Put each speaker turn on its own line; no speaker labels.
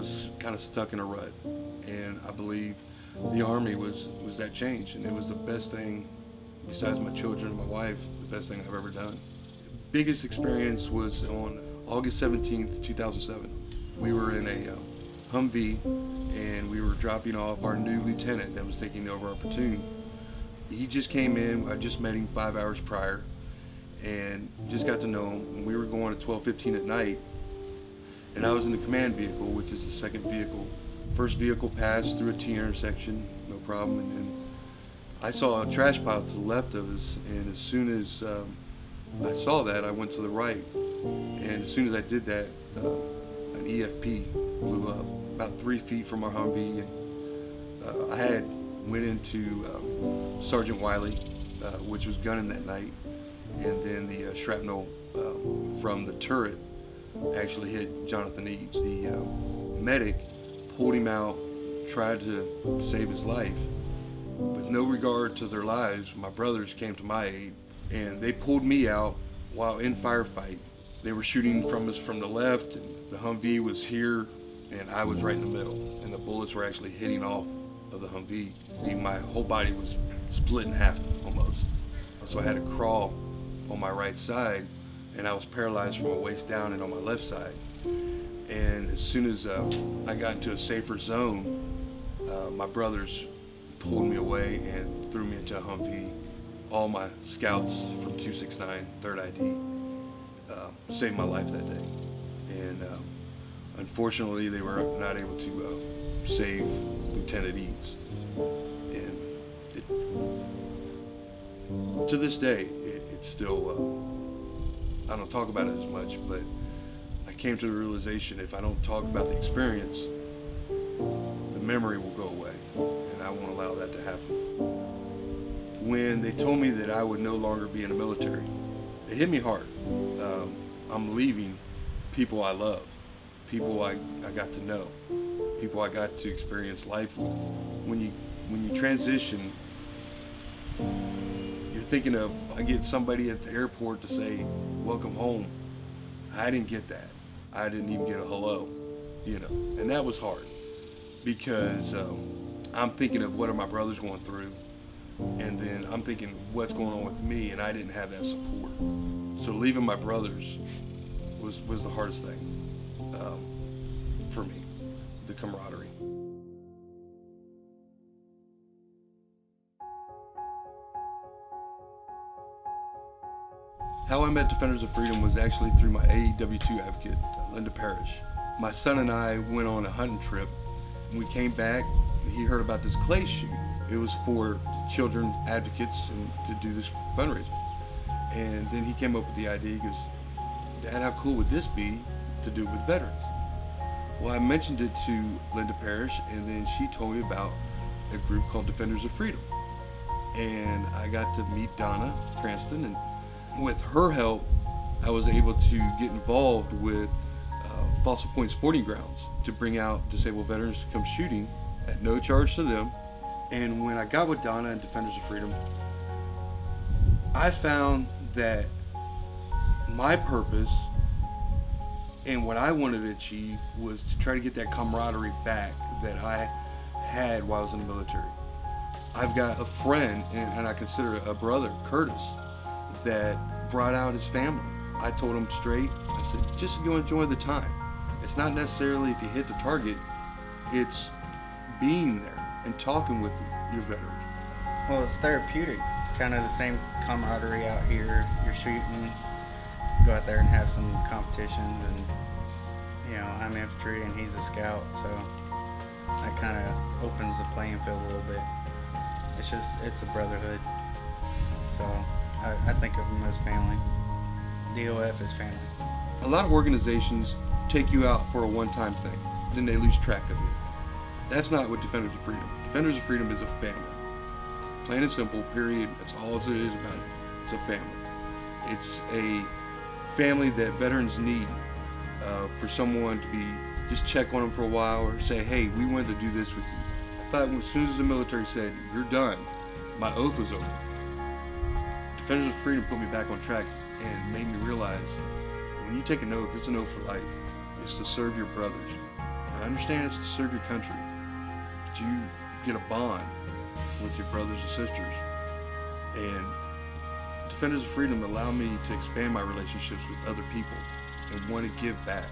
was kind of stuck in a rut, and I believe the Army was that change, and it was the best thing, besides my children and my wife, the best thing I've ever done. Biggest experience was on August 17th, 2007. We were in a Humvee, and we were dropping off our new lieutenant that was taking over our platoon. He just came in. I just met him 5 hours prior, and just got to know him. We were going at 12:15 at night, and I was in the command vehicle, which is the second vehicle. First vehicle passed through a T intersection, no problem, and then I saw a trash pile to the left of us, and as soon as I saw that, I went to the right, and as soon as I did that, an EFP blew up about 3 feet from our Humvee, and I went into Sergeant Wiley, which was gunning that night, and then the shrapnel from the turret actually hit Jonathan Eads. The medic pulled him out, tried to save his life. With no regard to their lives, my brothers came to my aid, and they pulled me out while in firefight. They were shooting from us from the left, and the Humvee was here, and I was right in the middle, and the bullets were actually hitting off of the Humvee. My whole body was split in half almost. So I had to crawl on my right side, and I was paralyzed from my waist down and on my left side. And as soon as I got into a safer zone, my brothers pulled me away and threw me into a Humvee. All my scouts from 269, 3rd ID, saved my life that day. And unfortunately, they were not able to save Lieutenant Eads. And to this day, it's still, I don't talk about it as much, but I came to the realization if I don't talk about the experience, the memory will go away, and I won't allow that to happen. When they told me that I would no longer be in the military, it hit me hard. I'm leaving people I love, people I got to know, people I got to experience life with. When you transition, you're thinking of, I get somebody at the airport to say, welcome home. I didn't get that. I didn't even get a hello, and that was hard because I'm thinking of what are my brothers going through, and then I'm thinking what's going on with me, and I didn't have that support. So leaving my brothers was the hardest thing for me, the camaraderie. How I met Defenders of Freedom was actually through my AEW2 advocate, Linda Parrish. My son and I went on a hunting trip. When we came back, he heard about this clay shoot. It was for children advocates and to do this fundraiser. And then he came up with the idea, he goes, Dad, how cool would this be to do it with veterans? Well, I mentioned it to Linda Parrish, and then she told me about a group called Defenders of Freedom. And I got to meet Donna Cranston, and with her help, I was able to get involved with Fossil Point Sporting Grounds to bring out disabled veterans to come shooting at no charge to them. And when I got with Donna and Defenders of Freedom, I found that my purpose and what I wanted to achieve was to try to get that camaraderie back that I had while I was in the military. I've got a friend, and I consider a brother, Curtis, that brought out his family. I told him straight, I said, just go enjoy the time. It's not necessarily if you hit the target, it's being there and talking with your veterans.
Well, it's therapeutic. It's kind of the same camaraderie out here. You're shooting, go out there and have some competitions, and I'm infantry and he's a scout, so that kind of opens the playing field a little bit. It's a brotherhood. So I think of them as family. DOF is family.
A lot of organizations take you out for a one-time thing, then they lose track of you. That's not what Defenders of Freedom. Defenders of Freedom is a family. Plain and simple, period. That's all it is about it. It's a family. It's a family that veterans need for someone to be, just check on them for a while or say, hey, we wanted to do this with you. I thought as soon as the military said, you're done, my oath was over. Defenders of Freedom put me back on track and made me realize when you take an oath, it's an oath for life. It's to serve your brothers. I understand it's to serve your country, but you get a bond with your brothers and sisters. And Defenders of Freedom allow me to expand my relationships with other people and want to give back.